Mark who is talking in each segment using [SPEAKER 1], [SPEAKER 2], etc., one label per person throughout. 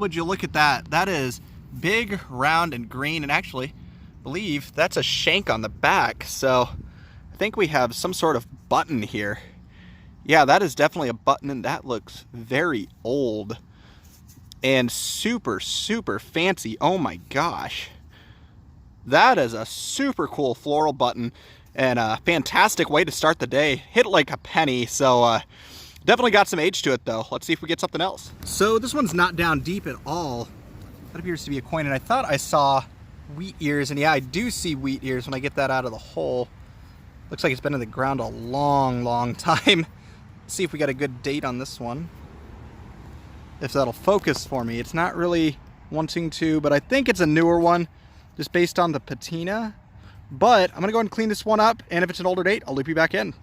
[SPEAKER 1] would you look at that? That is big, round, and green, and actually, I believe that's a shank on the back. So I think we have some sort of button here. Yeah, that is definitely a button, and that looks very old and super, super fancy. Oh my gosh. That is a super cool floral button and a fantastic way to start the day. Hit like a penny, so definitely got some age to it though. Let's see if we get something else. So this one's not down deep at all. That appears to be a coin, and I thought I saw wheat ears, and yeah, I do see wheat ears when I get that out of the hole. Looks like it's been in the ground a long, long time. Let's see if we got a good date on this one. If that'll focus for me. It's not really wanting to, but I think it's a newer one, just based on the patina. But I'm gonna go ahead and clean this one up, and if it's an older date, I'll loop you back in.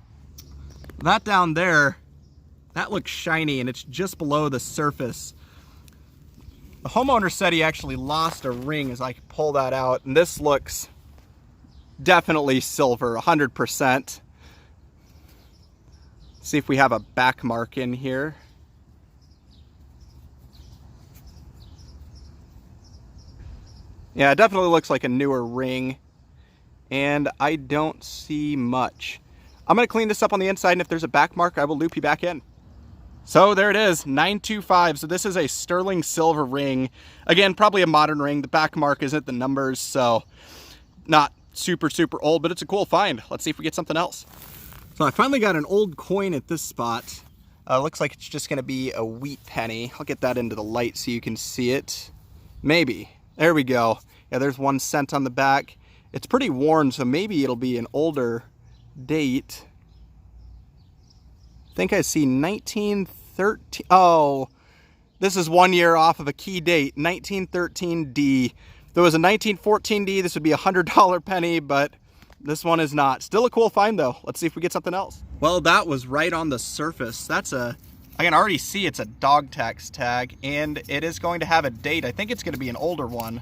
[SPEAKER 1] That down there, that looks shiny, and it's just below the surface. The homeowner said he actually lost a ring as I could pull that out, and this looks definitely silver, 100%. See if we have a back mark in here. Yeah, it definitely looks like a newer ring, and I don't see much. I'm gonna clean this up on the inside, and if there's a back mark, I will loop you back in. So there it is, 925. So this is a sterling silver ring. Again, probably a modern ring. The back mark isn't the numbers, so not super, super old, but it's a cool find. Let's see if we get something else. So I finally got an old coin at this spot. Looks like it's just gonna be a wheat penny. I'll get that into the light so you can see it. Maybe. There we go. Yeah, there's 1 cent on the back. It's pretty worn, so maybe it'll be an older date. I think I see 1913. Oh, this is 1 year off of a key date, 1913D. If there was a 1914D, this would be a $100 penny, but this one is not. Still a cool find though. Let's see if we get something else. Well, that was right on the surface. I can already see it's a dog tax tag, and it is going to have a date. I think it's going to be an older one.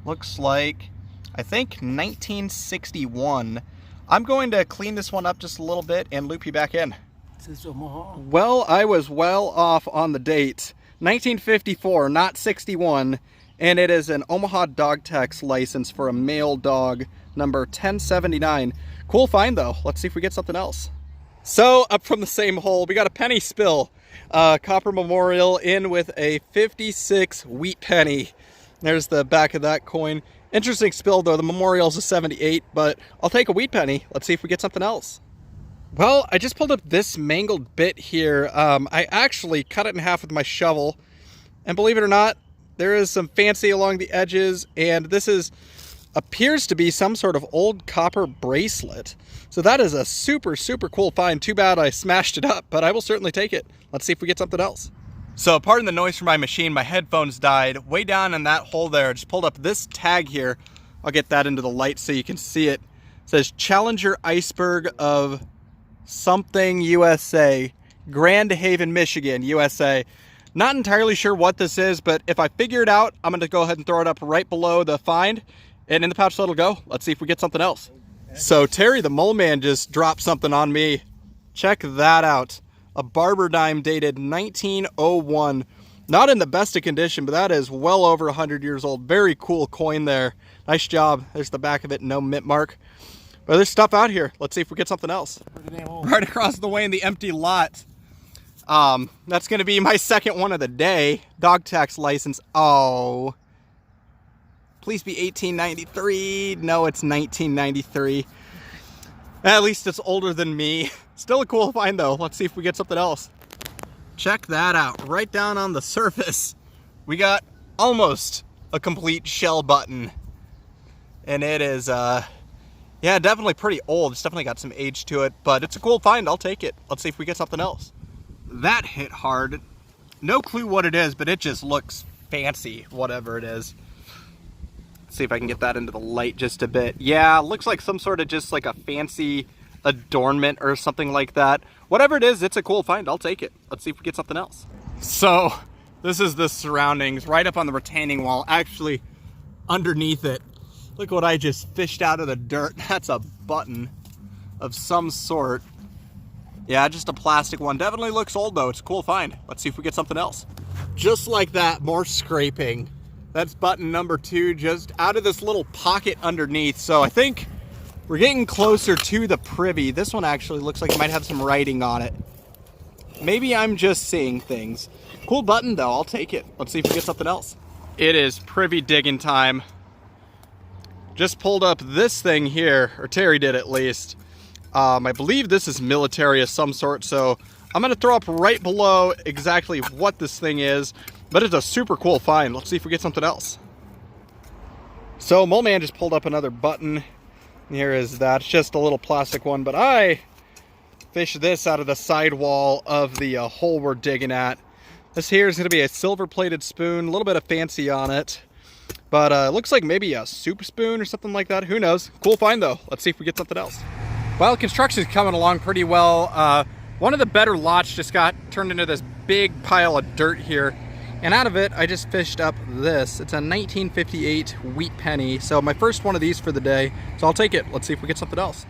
[SPEAKER 1] Looks like, I think 1961. I'm going to clean this one up just a little bit and loop you back in.
[SPEAKER 2] This is Omaha.
[SPEAKER 1] Well, I was well off on the date. 1954, not 61. And it is an Omaha dog tax license for a male dog, number 1079. Cool find though. Let's see if we get something else. So up from the same hole, we got a penny spill. Copper memorial in with a 56 wheat penny. There's the back of that coin. Interesting spill though, the memorial's a 78, but I'll take a wheat penny. Let's see if we get something else. Well, I just pulled up this mangled bit here. I actually cut it in half with my shovel, and believe it or not, there is some fancy along the edges, and this appears to be some sort of old copper bracelet. So that is a super, super cool find. Too bad I smashed it up, but I will certainly take it. Let's see if we get something else. So pardon the noise from my machine, my headphones died. Way down in that hole there, I just pulled up this tag here. I'll get that into the light so you can see it. It says Challenger Iceberg of something USA, Grand Haven, Michigan, USA. Not entirely sure what this is, but if I figure it out, I'm gonna go ahead and throw it up right below the find, and in the pouch let it go. Let's see if we get something else. So Terry the Mole Man just dropped something on me. Check that out. A barber dime dated 1901. Not in the best of condition, but that is well over 100 years old. Very cool coin there. Nice job. There's the back of it, no mint mark. But there's stuff out here. Let's see if we get something else. Right across the way in the empty lot. That's gonna be my second one of the day. Dog tax license. Oh. Please be 1893. No, it's 1993. At least it's older than me. Still a cool find though. Let's see if we get something else. Check that out. Right down on the surface, we got almost a complete shell button. And it is, yeah, definitely pretty old. It's definitely got some age to it, but it's a cool find. I'll take it. Let's see if we get something else. That hit hard. No clue what it is, but it just looks fancy, whatever it is. Let's see if I can get that into the light just a bit. Yeah, looks like some sort of just like a fancy adornment or something like that. Whatever it is, it's a cool find. I'll take it. Let's see if we get something else. So this is the surroundings right up on the retaining wall, actually underneath it. Look what I just fished out of the dirt. That's a button of some sort. Yeah, just a plastic one. Definitely looks old though. It's a cool find. Let's see if we get something else. Just like that, more scraping. That's button number 2, just out of this little pocket underneath. So I think we're getting closer to the Privy. This one actually looks like it might have some writing on it. Maybe I'm just seeing things. Cool button though, I'll take it. Let's see if we get something else. It is Privy digging time. Just pulled up this thing here, or Terry did at least. I believe this is military of some sort, so I'm gonna throw up right below exactly what this thing is, but it's a super cool find. Let's see if we get something else. So Mole Man just pulled up another button. Here is that. It's just a little plastic one, but I fished this out of the sidewall of the hole we're digging at. This here is gonna be a silver plated spoon, a little bit of fancy on it, but it looks like maybe a soup spoon or something like that. Who knows? Cool find though. Let's see if we get something else. Well, construction's coming along pretty well. One of the better lots just got turned into this big pile of dirt here. And out of it, I just fished up this. It's a 1958 wheat penny. So my first one of these for the day. So I'll take it. Let's see if we get something else.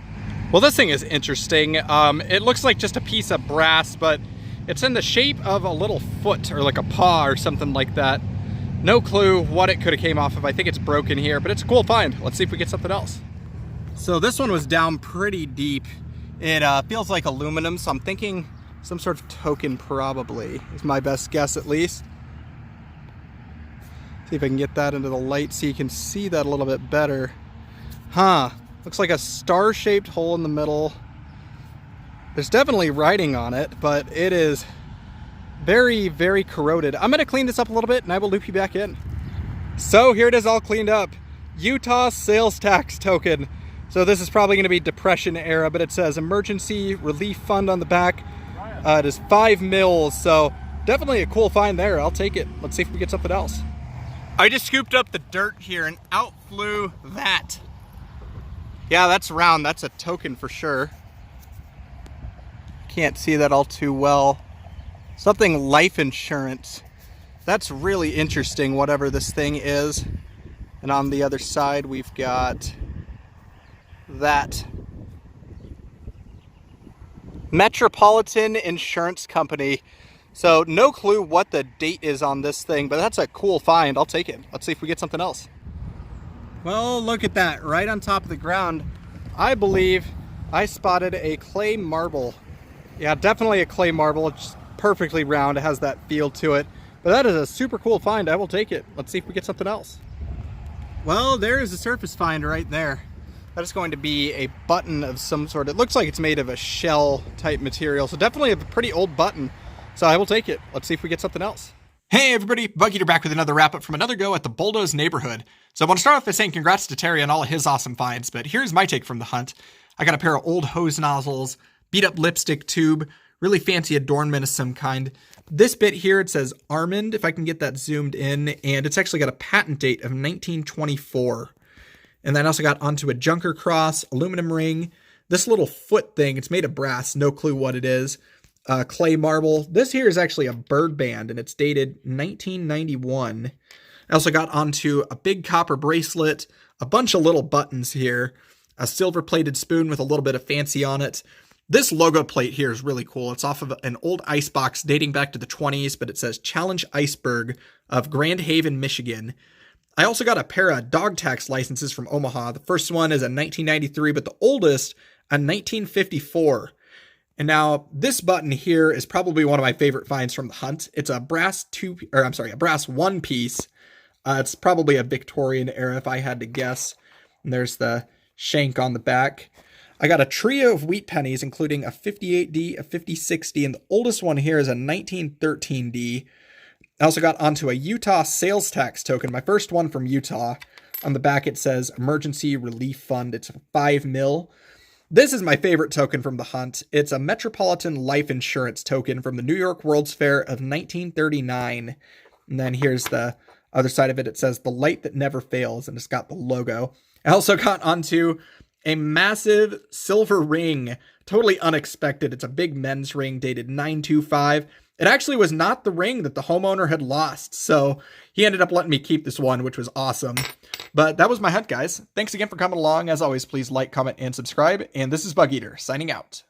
[SPEAKER 1] Well, this thing is interesting. It looks like just a piece of brass, but it's in the shape of a little foot or like a paw or something like that. No clue what it could have came off of. I think it's broken here, but it's a cool find. Let's see if we get something else. So this one was down pretty deep. It feels like aluminum, so I'm thinking some sort of token probably, is my best guess at least. See if I can get that into the light so you can see that a little bit better. Huh, looks like a star-shaped hole in the middle. There's definitely writing on it, but it is very, very corroded. I'm gonna clean this up a little bit and I will loop you back in. So here it is all cleaned up. Utah sales tax token. So this is probably going to be Depression era, but it says Emergency Relief Fund on the back. It is 5 mils, so definitely a cool find there. I'll take it. Let's see if we get something else. I just scooped up the dirt here and out flew that. Yeah, that's round. That's a token for sure. Can't see that all too well. Something life insurance. That's really interesting, whatever this thing is. And on the other side, we've got that. Metropolitan Insurance Company. So no clue what the date is on this thing, but that's a cool find. I'll take it. Let's see if we get something else. Well, look at that. Right on top of the ground, I believe I spotted a clay marble. Yeah, definitely a clay marble. It's perfectly round. It has that feel to it. But that is a super cool find. I will take it. Let's see if we get something else. Well, there is a surface find right there. That is going to be a button of some sort. It looks like it's made of a shell type material. So definitely a pretty old button. So I will take it. Let's see if we get something else. Hey everybody, Bug Eater back with another wrap up from another go at the Bulldoze neighborhood. So I want to start off by saying congrats to Terry on all of his awesome finds, but here's my take from the hunt. I got a pair of old hose nozzles, beat up lipstick tube, really fancy adornment of some kind. This bit here, it says Armand, if I can get that zoomed in, and it's actually got a patent date of 1924. And then I also got onto a junker cross, aluminum ring, this little foot thing, it's made of brass, no clue what it is. Clay marble. This here is actually a bird band and it's dated 1991. I also got onto a big copper bracelet, a bunch of little buttons here, a silver plated spoon with a little bit of fancy on it. This logo plate here is really cool. It's off of an old ice box dating back to the 20s, but it says Challenge Iceberg of Grand Haven, Michigan. I also got a pair of dog tax licenses from Omaha. The first one is a 1993, but the oldest a 1954. And now this button here is probably one of my favorite finds from the hunt. It's a brass one piece. It's probably a Victorian era if I had to guess. And there's the shank on the back. I got a trio of wheat pennies, including a 58D, a 5060, and the oldest one here is a 1913D. I also got onto a Utah sales tax token, my first one from Utah. On the back it says Emergency Relief Fund. It's 5 mil. This is my favorite token from the hunt. It's a Metropolitan Life Insurance token from the New York World's Fair of 1939. And then here's the other side of it. It says The Light That Never Fails, and it's got the logo. I also got onto a massive silver ring. Totally unexpected. It's a big men's ring dated 925. It actually was not the ring that the homeowner had lost, so he ended up letting me keep this one, which was awesome. But that was my hunt, guys. Thanks again for coming along. As always, please like, comment, and subscribe. And this is Bug Eater, signing out.